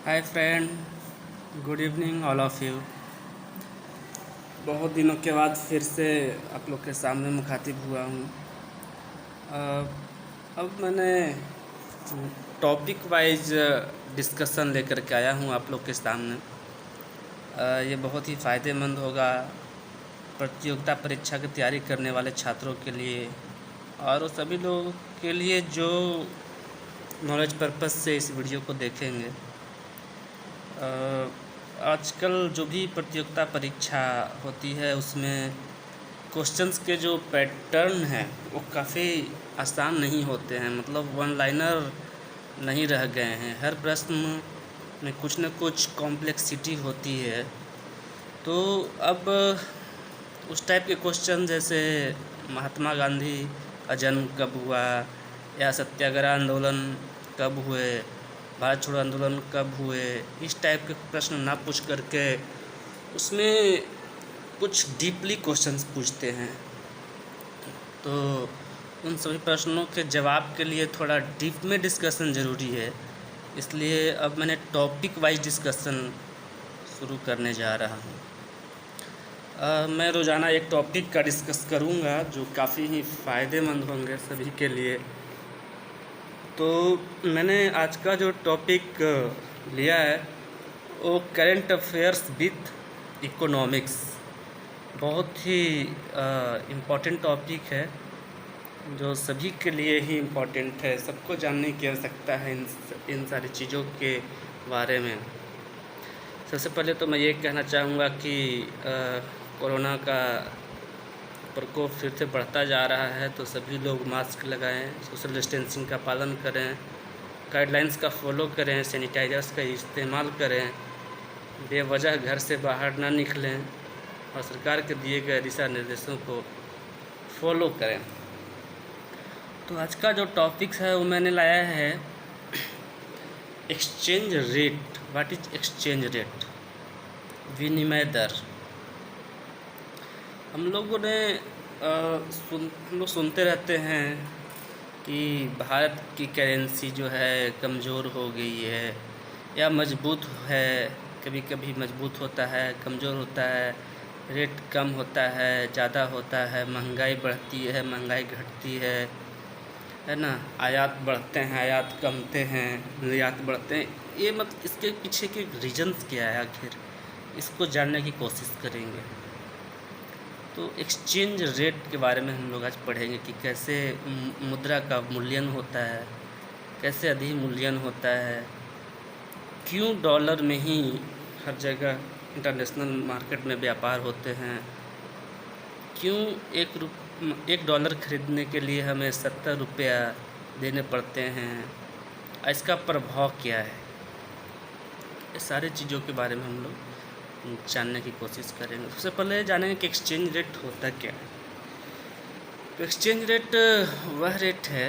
Hi friend, good evening all of you. बहुत दिनों के बाद फिर से आप लोग के सामने मुखातिब हुआ हूँ। अब मैंने टॉपिक वाइज डिस्कशन लेकर के आया हूँ आप लोग के सामने। ये बहुत ही फ़ायदेमंद होगा प्रतियोगिता परीक्षा की तैयारी करने वाले छात्रों के लिए और उन सभी लोगों के लिए जो नॉलेज पर्पस से इस वीडियो को देखेंगे। आजकल जो भी प्रतियोगिता परीक्षा होती है उसमें क्वेश्चंस के जो पैटर्न हैं वो काफ़ी आसान नहीं होते हैं, मतलब वन लाइनर नहीं रह गए हैं। हर प्रश्न में कुछ न कुछ कॉम्प्लेक्सिटी होती है। तो अब उस टाइप के क्वेश्चन जैसे महात्मा गांधी का जन्म कब हुआ, या सत्याग्रह आंदोलन कब हुए, भारत छोड़ो आंदोलन कब हुए, इस टाइप के प्रश्न ना पूछ करके उसमें कुछ डीपली क्वेश्चंस पूछते हैं। तो उन सभी प्रश्नों के जवाब के लिए थोड़ा डीप में डिस्कशन ज़रूरी है, इसलिए अब मैंने टॉपिक वाइज डिस्कशन शुरू करने जा रहा हूँ। मैं रोज़ाना एक टॉपिक का डिस्कस करूँगा जो काफ़ी ही फ़ायदेमंद होंगे सभी के लिए। तो मैंने आज का जो टॉपिक लिया है वो करेंट अफेयर्स विथ इकोनॉमिक्स। बहुत ही इम्पोर्टेंट टॉपिक है जो सभी के लिए ही इम्पोर्टेंट है। सबको जानने की आवश्यकता है इन सारी चीज़ों के बारे में। सबसे पहले तो मैं ये कहना चाहूँगा कि कोरोना का प्रकोप फिर से बढ़ता जा रहा है, तो सभी लोग मास्क लगाएं, सोशल डिस्टेंसिंग का पालन करें, गाइडलाइंस का फॉलो करें, सैनिटाइजर्स का इस्तेमाल करें, बेवजह घर से बाहर ना निकलें और सरकार के दिए गए दिशा निर्देशों को फॉलो करें। तो आज का जो टॉपिक्स है वो मैंने लाया है exchange rate. What is exchange rate? विनिमय दर। हम लोग सुनते रहते हैं कि भारत की करेंसी जो है कमज़ोर हो गई है या मजबूत है। कभी कभी मजबूत होता है, कमज़ोर होता है, रेट कम होता है, ज़्यादा होता है, महंगाई बढ़ती है, महंगाई घटती है ना। आयात बढ़ते हैं, आयात कमते हैं, निर्यात बढ़ते हैं। ये मतलब इसके पीछे के रीजंस क्या है आखिर, इसको जानने की कोशिश करेंगे। तो एक्सचेंज रेट के बारे में हम लोग आज पढ़ेंगे कि कैसे मुद्रा का मूल्यन होता है, कैसे अधिमूल्यन होता है, क्यों डॉलर में ही हर जगह इंटरनेशनल मार्केट में व्यापार होते हैं, क्यों एक डॉलर खरीदने के लिए हमें 70 रुपया देने पड़ते हैं, इसका प्रभाव क्या है। ये सारी चीज़ों के बारे में हम लोग जानने की कोशिश करेंगे। सबसे पहले जानेंगे कि एक्सचेंज रेट होता क्या है। तो एक्सचेंज रेट वह रेट है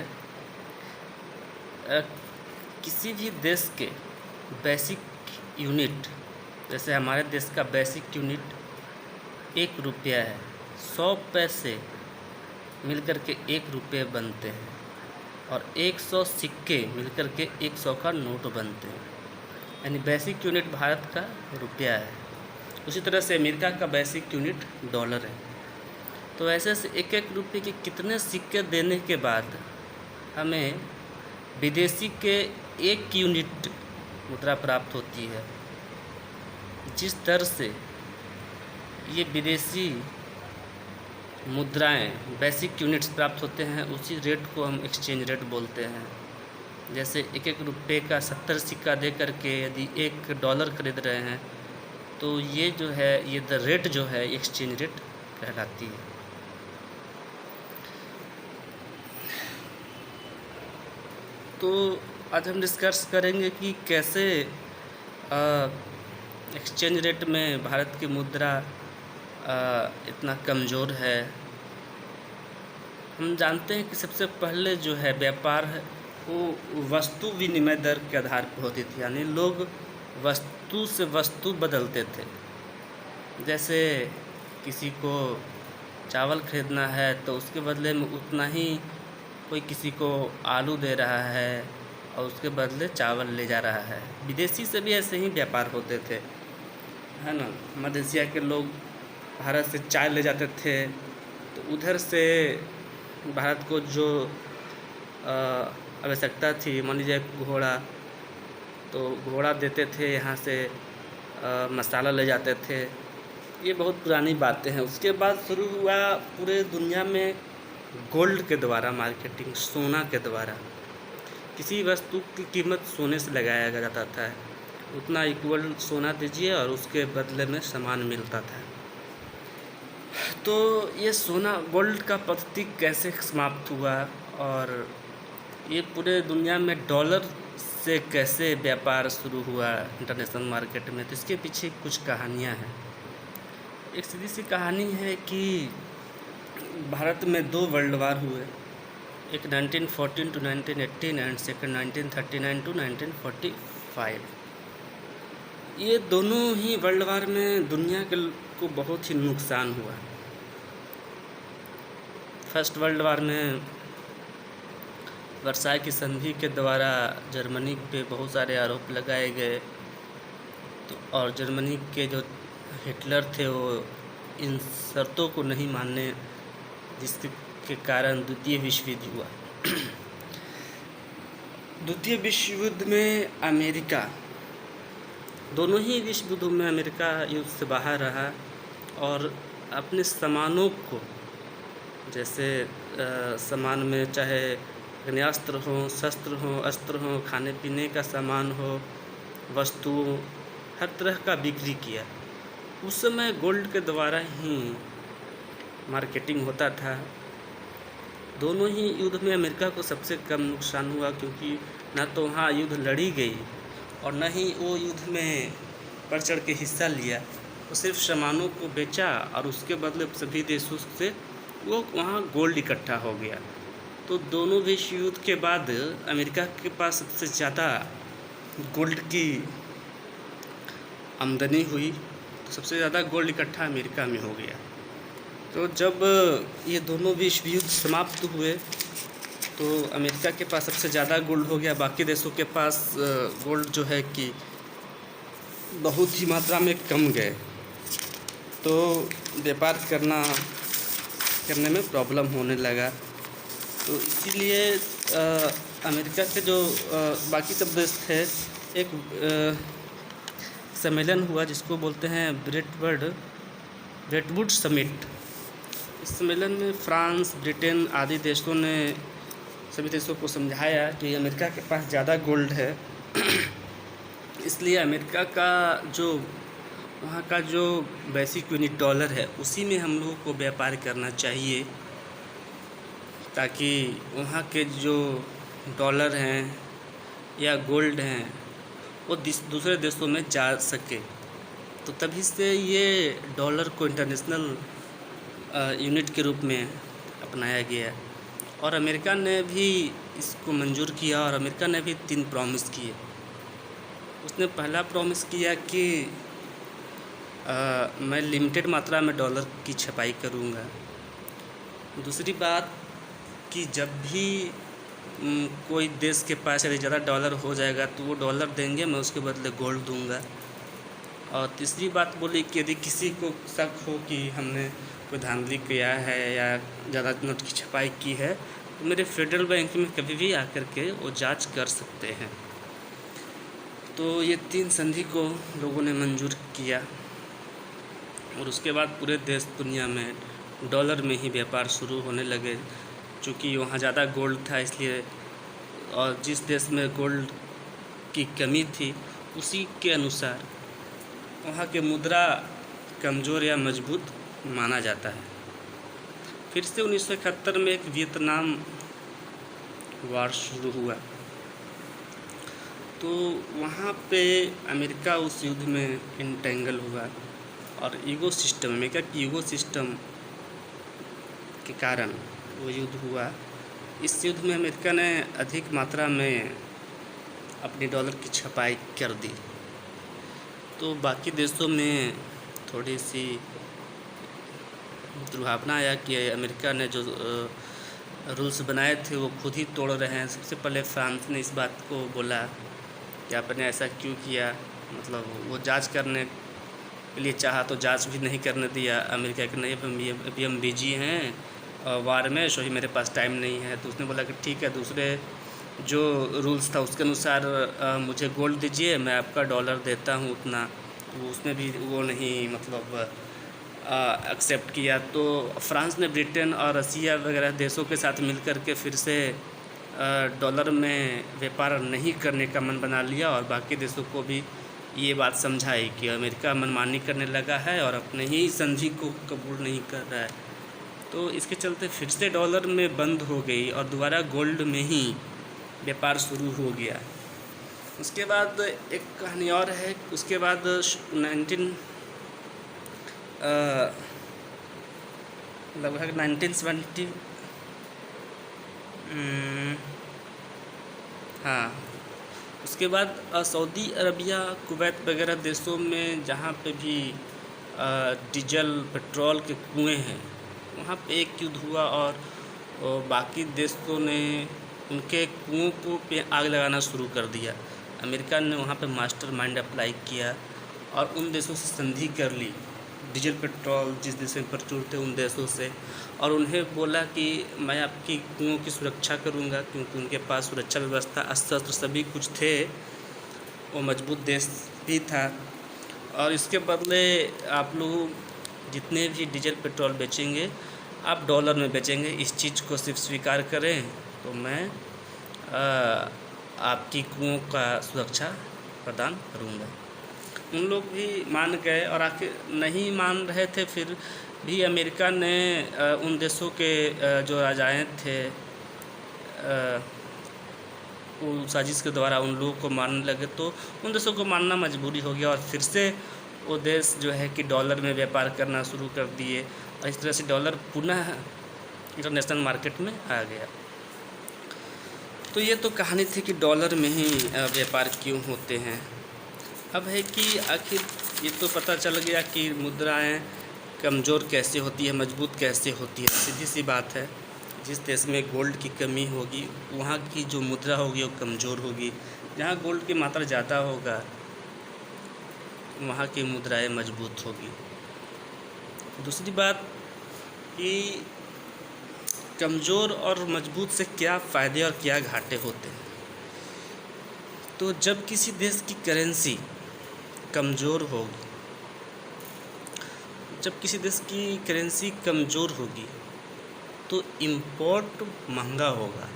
किसी भी देश के बेसिक यूनिट, जैसे हमारे देश का बेसिक यूनिट 1 रुपया है, 100 पैसे मिलकर के 1 रुपये बनते हैं और 100 सिक्के मिलकर के 100 का नोट बनते हैं, यानी बेसिक यूनिट भारत का रुपया है। उसी तरह से अमेरिका का बेसिक यूनिट डॉलर है। तो ऐसे से 1-1 रुपये के कितने सिक्के देने के बाद हमें विदेशी के 1 यूनिट मुद्रा प्राप्त होती है। जिस दर से ये विदेशी मुद्राएं बेसिक यूनिट्स प्राप्त होते हैं उसी रेट को हम एक्सचेंज रेट बोलते हैं। जैसे 1-1 रुपये का 70 सिक्का दे करके यदि 1 डॉलर खरीद रहे हैं तो ये जो है ये द रेट जो है एक्सचेंज रेट कहलाती है। तो आज हम डिस्कस करेंगे कि कैसे एक्सचेंज रेट में भारत की मुद्रा इतना कमज़ोर है। हम जानते हैं कि सबसे पहले जो है व्यापार है वो वस्तु विनिमय दर के आधार पर होती थी, यानी लोग वस्तु से वस्तु बदलते थे। जैसे किसी को चावल खरीदना है तो उसके बदले में उतना ही कोई किसी को आलू दे रहा है और उसके बदले चावल ले जा रहा है। विदेशी से भी ऐसे ही व्यापार होते थे, है ना। मध्य एशिया के लोग भारत से चाय ले जाते थे, तो उधर से भारत को जो आवश्यकता थी, मान लीजिए घोड़ा, तो घोड़ा देते थे, यहाँ से मसाला ले जाते थे। ये बहुत पुरानी बातें हैं। उसके बाद शुरू हुआ पूरे दुनिया में गोल्ड के द्वारा मार्केटिंग, सोना के द्वारा। किसी वस्तु की कीमत सोने से लगाया जाता था, उतना इक्वल सोना दीजिए और उसके बदले में सामान मिलता था। तो ये सोना गोल्ड का पद्धति कैसे समाप्त हुआ और ये पूरे दुनिया में डॉलर से कैसे व्यापार शुरू हुआ इंटरनेशनल मार्केट में, तो इसके पीछे कुछ कहानियाँ हैं। एक सीधी सी कहानी है कि भारत में 2 वर्ल्ड वार हुए, एक 1914 to 1918 एंड सेकंड 1939 to 1945। ये दोनों ही वर्ल्ड वार में दुनिया को बहुत ही नुकसान हुआ। फर्स्ट वर्ल्ड वार में वर्साई की संधि के द्वारा जर्मनी पे बहुत सारे आरोप लगाए गए, तो और जर्मनी के जो हिटलर थे वो इन शर्तों को नहीं मानने, जिसके कारण द्वितीय विश्व युद्ध हुआ। द्वितीय विश्व युद्ध में अमेरिका, दोनों ही विश्व युद्धों में अमेरिका युद्ध से बाहर रहा और अपने सामानों को, जैसे सामान में चाहे अग्नेयास्त्र हो, शस्त्र हो, अस्त्र हो, खाने पीने का सामान हो, वस्तुओं, हर तरह का बिक्री किया। उस समय गोल्ड के द्वारा ही मार्केटिंग होता था। दोनों ही युद्ध में अमेरिका को सबसे कम नुकसान हुआ, क्योंकि न तो वहाँ युद्ध लड़ी गई और न ही वो युद्ध में बढ़ चढ़ के हिस्सा लिया। वो सिर्फ सामानों को बेचा और उसके बदले सभी देशों से वो वहाँ गोल्ड इकट्ठा हो गया। तो दोनों विश्व युद्ध के बाद अमेरिका के पास सबसे ज़्यादा गोल्ड की आमदनी हुई, तो सबसे ज़्यादा गोल्ड इकट्ठा अमेरिका में हो गया। तो जब ये दोनों विश्व युद्ध समाप्त हुए तो अमेरिका के पास सबसे ज़्यादा गोल्ड हो गया, बाकी देशों के पास गोल्ड जो है कि बहुत ही मात्रा में कम गए। तो व्यापार करने में प्रॉब्लम होने लगा। तो इसीलिए अमेरिका के जो बाकी सब देश थे, एक सम्मेलन हुआ जिसको बोलते हैं ब्रेटवुड समिट। इस सम्मेलन में फ्रांस, ब्रिटेन आदि देशों ने सभी देशों को समझाया कि अमेरिका के पास ज़्यादा गोल्ड है, इसलिए अमेरिका का जो वहाँ का जो बेसिक यूनिट डॉलर है उसी में हम लोगों को व्यापार करना चाहिए, ताकि वहाँ के जो डॉलर हैं या गोल्ड हैं वो दूसरे देशों में जा सके। तो तभी से ये डॉलर को इंटरनेशनल यूनिट के रूप में अपनाया गया और अमेरिका ने भी इसको मंजूर किया। और अमेरिका ने भी 3 प्रॉमिस किए। उसने पहला प्रॉमिस किया कि मैं लिमिटेड मात्रा में डॉलर की छपाई करूँगा। दूसरी बात कि जब भी कोई देश के पास यदि ज़्यादा डॉलर हो जाएगा तो वो डॉलर देंगे, मैं उसके बदले गोल्ड दूंगा। और तीसरी बात बोली कि यदि किसी को शक हो कि हमने कोई धांधली किया है या ज़्यादा नोट की छपाई की है, तो मेरे फेडरल बैंक में कभी भी आकर के वो जांच कर सकते हैं। तो ये 3 संधि को लोगों ने मंजूर किया और उसके बाद पूरे देश दुनिया में डॉलर में ही व्यापार शुरू होने लगे। चूँकि वहाँ ज़्यादा गोल्ड था इसलिए, और जिस देश में गोल्ड की कमी थी उसी के अनुसार वहाँ के मुद्रा कमज़ोर या मजबूत माना जाता है। फिर से 1971 में एक वियतनाम वार शुरू हुआ, तो वहाँ पे अमेरिका उस युद्ध में इंटेंगल हुआ और ईगो सिस्टम, अमेरिका की ईगो सिस्टम के कारण वो युद्ध हुआ। इस युद्ध में अमेरिका ने अधिक मात्रा में अपनी डॉलर की छपाई कर दी, तो बाकी देशों में थोड़ी सी दुर्भावना आया कि अमेरिका ने जो रूल्स बनाए थे वो खुद ही तोड़ रहे हैं। सबसे पहले फ्रांस ने इस बात को बोला कि आपने ऐसा क्यों किया, मतलब वो जांच करने के लिए चाहा तो जांच भी नहीं करने दिया। अमेरिका के नहीं, अभी हम बिजी हैं वार में, सो ही मेरे पास टाइम नहीं है। तो उसने बोला कि ठीक है, दूसरे जो रूल्स था उसके अनुसार मुझे गोल्ड दीजिए, मैं आपका डॉलर देता हूँ उतना। तो उसमें भी वो नहीं मतलब एक्सेप्ट किया। तो फ्रांस ने ब्रिटेन और रसिया वगैरह देशों के साथ मिलकर के फिर से डॉलर में व्यापार नहीं करने का मन बना लिया, और बाकी देशों को भी ये बात समझाई कि अमेरिका मनमानी करने लगा है और अपने ही संधि को कबूल नहीं कर रहा है। तो इसके चलते फिर से डॉलर में बंद हो गई और दोबारा गोल्ड में ही व्यापार शुरू हो गया। उसके बाद एक कहानी और है। उसके बाद 1970 हाँ, उसके बाद सऊदी अरबिया, कुवैत वगैरह देशों में जहाँ पे भी डीजल पेट्रोल के कुएं हैं, वहाँ पे एक युद्ध हुआ और बाकी देशों ने उनके कुओं को पे आग लगाना शुरू कर दिया। अमेरिका ने वहाँ पे मास्टर माइंड अप्लाई किया और उन देशों से संधि कर ली, डीजल पेट्रोल जिस देश में प्रचुर थे उन देशों से, और उन्हें बोला कि मैं आपकी कुओं की सुरक्षा करूंगा, क्योंकि उनके पास सुरक्षा व्यवस्था, अस्त्र शस्त्र सभी कुछ थे, वो मजबूत देश भी था। और इसके बदले आप लोग जितने भी डीजल पेट्रोल बेचेंगे आप डॉलर में बेचेंगे, इस चीज़ को सिर्फ स्वीकार करें तो मैं आपकी कुओं का सुरक्षा प्रदान करूंगा। उन लोग भी मान गए, और आखिर नहीं मान रहे थे फिर भी अमेरिका ने उन देशों के जो राजाएं थे वो साजिश के द्वारा उन लोगों को मारने लगे, तो उन देशों को मानना मजबूरी हो गया और फिर से वो देश जो है कि डॉलर में व्यापार करना शुरू कर दिए, और इस तरह से डॉलर पुनः इंटरनेशनल मार्केट में आ गया। तो ये तो कहानी थी कि डॉलर में ही व्यापार क्यों होते हैं। अब है कि आखिर ये तो पता चल गया कि मुद्राएं कमज़ोर कैसे होती है, मजबूत कैसे होती है। सीधी सी बात है, जिस देश में गोल्ड की कमी होगी वहाँ की जो मुद्रा होगी वो कमज़ोर होगी। जहाँ गोल्ड की मात्रा ज़्यादा होगा वहाँ की मुद्राएं मजबूत होगी। दूसरी बात कि कमज़ोर और मजबूत से क्या फ़ायदे और क्या घाटे होते हैं। तो जब किसी देश की करेंसी कमज़ोर होगी, जब किसी देश की करेंसी कमज़ोर होगी तो इंपोर्ट महंगा होगा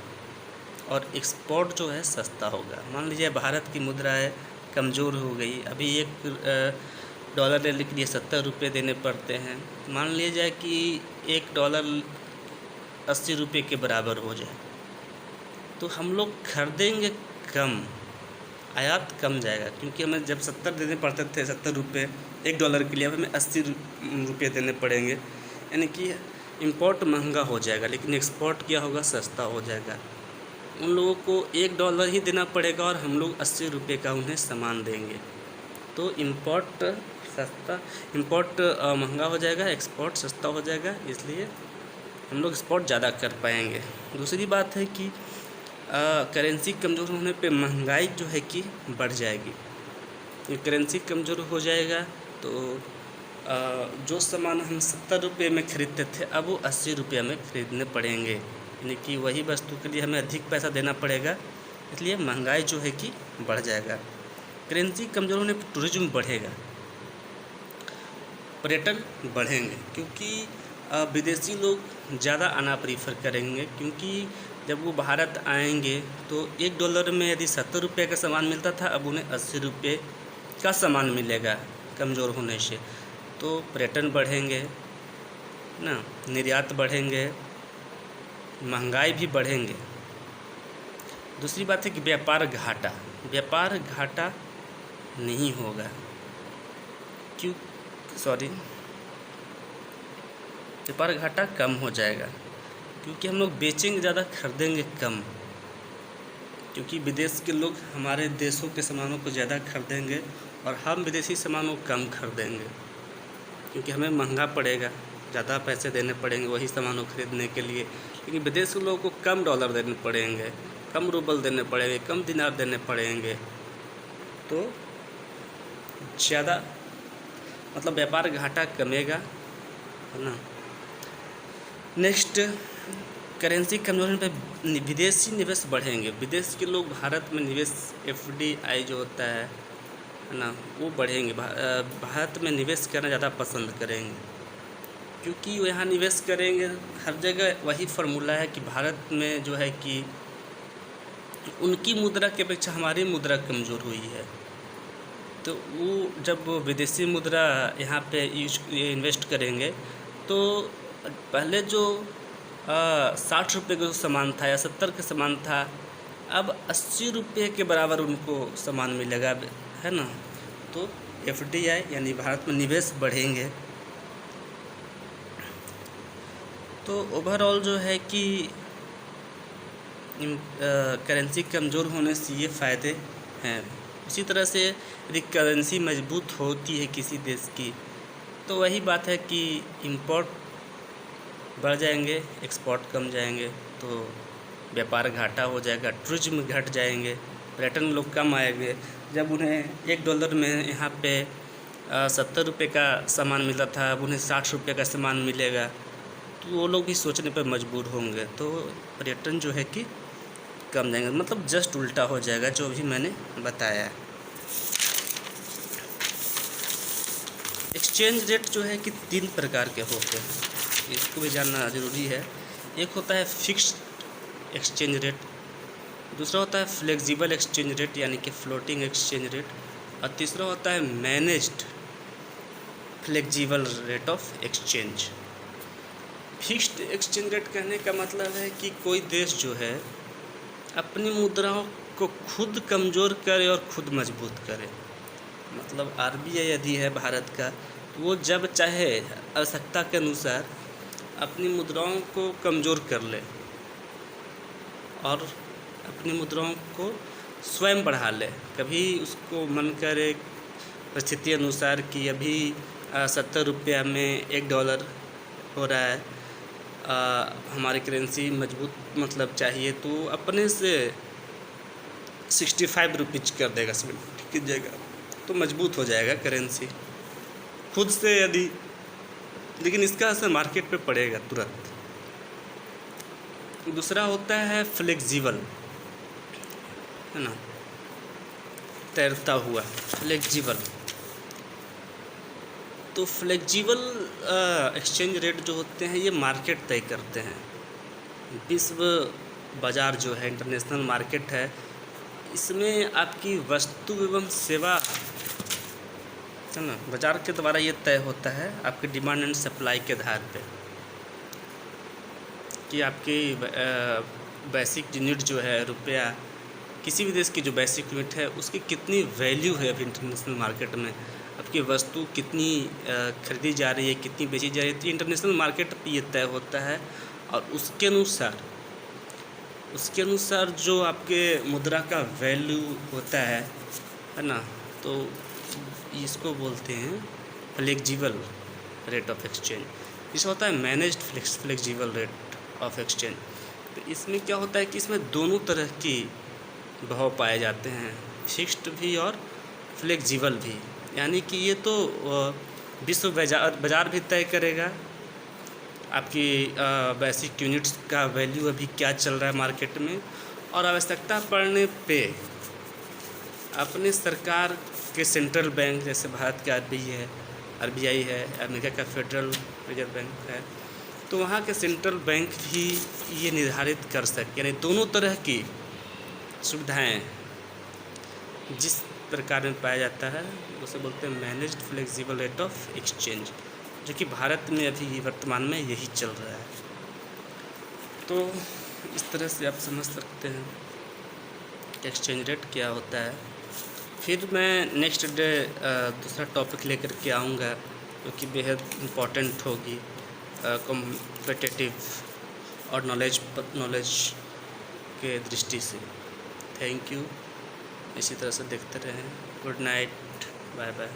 और एक्सपोर्ट जो है सस्ता होगा। मान लीजिए भारत की मुद्राएं कमज़ोर हो गई, अभी $1 लेने के लिए 70 रुपये देने पड़ते हैं। मान लिया जाए कि $1 80 रुपये के बराबर हो जाए, तो हम लोग खरीदेंगे कम, आयात कम जाएगा, क्योंकि हमें जब 70 देने पड़ते थे 70 रुपये $1 के लिए, अब हमें 80 रुपये देने पड़ेंगे, यानी कि इंपोर्ट महंगा हो जाएगा, लेकिन एक्सपोर्ट क्या होगा, सस्ता हो जाएगा। उन लोगों को $1 ही देना पड़ेगा और हम लोग 80 रुपये का उन्हें सामान देंगे। तो इंपोर्ट महंगा हो जाएगा, एक्सपोर्ट सस्ता हो जाएगा, इसलिए हम लोग एक्सपोर्ट ज़्यादा कर पाएंगे। दूसरी बात है कि करेंसी कमज़ोर होने पे महंगाई जो है कि बढ़ जाएगी। करेंसी कमज़ोर हो जाएगा तो जो सामान हम 70 रुपये में खरीदते थे अब वो 80 रुपये में खरीदने पड़ेंगे, यानी कि वही वस्तु के लिए हमें अधिक पैसा देना पड़ेगा, इसलिए महंगाई जो है कि बढ़ जाएगा। करेंसी कमज़ोर होने पर टूरिज्म बढ़ेगा, पर्यटन बढ़ेंगे, क्योंकि विदेशी लोग ज़्यादा आना प्रीफर करेंगे, क्योंकि जब वो भारत आएंगे तो $1 में यदि 70 रुपये का सामान मिलता था अब उन्हें 80 रुपये का सामान मिलेगा कमज़ोर होने से। तो पर्यटन बढ़ेंगे ना, निर्यात बढ़ेंगे, महंगाई भी बढ़ेंगे। दूसरी बात है कि व्यापार घाटा नहीं होगा, व्यापार घाटा कम हो जाएगा, क्योंकि हम लोग बेचेंगे ज़्यादा, खरीदेंगे कम, क्योंकि विदेश के लोग हमारे देशों के सामानों को ज़्यादा खरीदेंगे और हम विदेशी सामानों को कम खरीदेंगे, क्योंकि हमें महंगा पड़ेगा। ज़्यादा पैसे देने पड़ेंगे वही सामान को खरीदने के लिए, लेकिन विदेश के लोगों को कम डॉलर देने पड़ेंगे, कम रूबल देने पड़ेंगे, कम दिनार देने पड़ेंगे, तो ज़्यादा मतलब व्यापार घाटा कमेगा, है ना। नेक्स्ट, करेंसी कमज़ोर होने पर विदेशी निवेश बढ़ेंगे। विदेश के लोग भारत में निवेश FDI जो होता है ना, वो बढ़ेंगे। भारत में निवेश करना ज़्यादा पसंद करेंगे, क्योंकि वो यहाँ निवेश करेंगे। हर जगह वही फार्मूला है कि भारत में जो है कि उनकी मुद्रा की अपेक्षा हमारी मुद्रा कमज़ोर हुई है, तो वो जब विदेशी मुद्रा यहाँ पे इन्वेस्ट करेंगे तो पहले जो 60 रुपये का सामान था या 70 का सामान था, अब 80 रुपये के बराबर उनको सामान मिलेगा, है ना। तो FDI यानी भारत में निवेश बढ़ेंगे। तो ओवरऑल जो है कि करेंसी कमज़ोर होने से ये फ़ायदे हैं। उसी तरह से यदि करेंसी मजबूत होती है किसी देश की, तो वही बात है कि इंपोर्ट बढ़ जाएंगे, एक्सपोर्ट कम जाएंगे, तो व्यापार घाटा हो जाएगा, टूरिज्म घट जाएंगे, पर्यटन लोग कम आएंगे। जब उन्हें $1 में यहाँ पे 70 रुपये का सामान मिला था, अब उन्हें 60 रुपये का सामान मिलेगा, तो वो लोग भी सोचने पर मजबूर होंगे, तो पर्यटन जो है कि कम जाएंगे। मतलब जस्ट उल्टा हो जाएगा जो भी मैंने बताया। एक्सचेंज रेट जो है कि 3 प्रकार के होते हैं, इसको भी जानना ज़रूरी है। एक होता है फिक्स्ड एक्सचेंज रेट, दूसरा होता है फ्लेक्सिबल एक्सचेंज रेट यानी कि फ्लोटिंग एक्सचेंज रेट, और तीसरा होता है managed flexible rate of exchange. Fixed exchange rate कहने का मतलब है कि कोई देश जो है अपनी मुद्राओं को खुद कमज़ोर करे और खुद मजबूत करे। मतलब RBI यदि है भारत का, तो वो जब चाहे आवश्यकता के अनुसार अपनी मुद्राओं को कमज़ोर कर ले और अपनी मुद्राओं को स्वयं बढ़ा ले। कभी उसको मन करे परिस्थिति अनुसार कि अभी 70 रुपया में $1 हो रहा है, हमारी करेंसी मजबूत मतलब चाहिए, तो अपने से 65 रुपीज़ कर देगा 70 की जगह, तो मजबूत हो जाएगा करेंसी खुद से यदि। लेकिन इसका असर मार्केट पे पड़ेगा तुरंत। दूसरा होता है फ्लेक्सिबल, है ना, तैरता हुआ फ्लेक्सिबल। तो फ्लेक्सिबल एक्सचेंज रेट जो होते हैं ये मार्केट तय करते हैं। विश्व बाज़ार जो है, इंटरनेशनल मार्केट है, इसमें आपकी वस्तु एवं सेवा, है ना, बाज़ार के द्वारा ये तय होता है आपकी डिमांड एंड सप्लाई के आधार पे, कि आपकी बेसिक यूनिट जो है रुपया, किसी भी देश की जो बेसिक यूनिट है उसकी कितनी वैल्यू है अभी इंटरनेशनल मार्केट में, आपकी वस्तु कितनी खरीदी जा रही है, कितनी बेची जा रही है, तो इंटरनेशनल मार्केट ये तय होता है। और उसके अनुसार जो आपके मुद्रा का वैल्यू होता है ना, तो इसको बोलते हैं फ्लेक्सिबल रेट ऑफ एक्सचेंज। इस होता है managed flexible rate of exchange. तो इसमें क्या होता है कि इसमें दोनों तरह की भाव पाए जाते हैं, फिक्स्ड भी और फ्लेक्सिबल भी। यानी कि ये तो विश्व बाज़ार भी तय करेगा आपकी बेसिक यूनिट्स का वैल्यू अभी क्या चल रहा है मार्केट में, और आवश्यकता पड़ने पे अपने सरकार के सेंट्रल बैंक, जैसे भारत के RBI है, अमेरिका का फेडरल रिजर्व बैंक है, तो वहाँ के सेंट्रल बैंक भी ये निर्धारित कर सके। यानी दोनों तरह की सुविधाएं जिस प्रकार में पाया जाता है उसे बोलते हैं managed flexible rate of exchange, जो कि भारत में अभी वर्तमान में यही चल रहा है। तो इस तरह से आप समझ सकते हैं एक्सचेंज रेट क्या होता है। फिर मैं नेक्स्ट डे दूसरा टॉपिक लेकर के आऊँगा जो कि बेहद इम्पॉर्टेंट होगी कॉम्पिटिटिव और नॉलेज के दृष्टि से। Thank you. इसी तरह से देखते रहें। Good night, bye bye.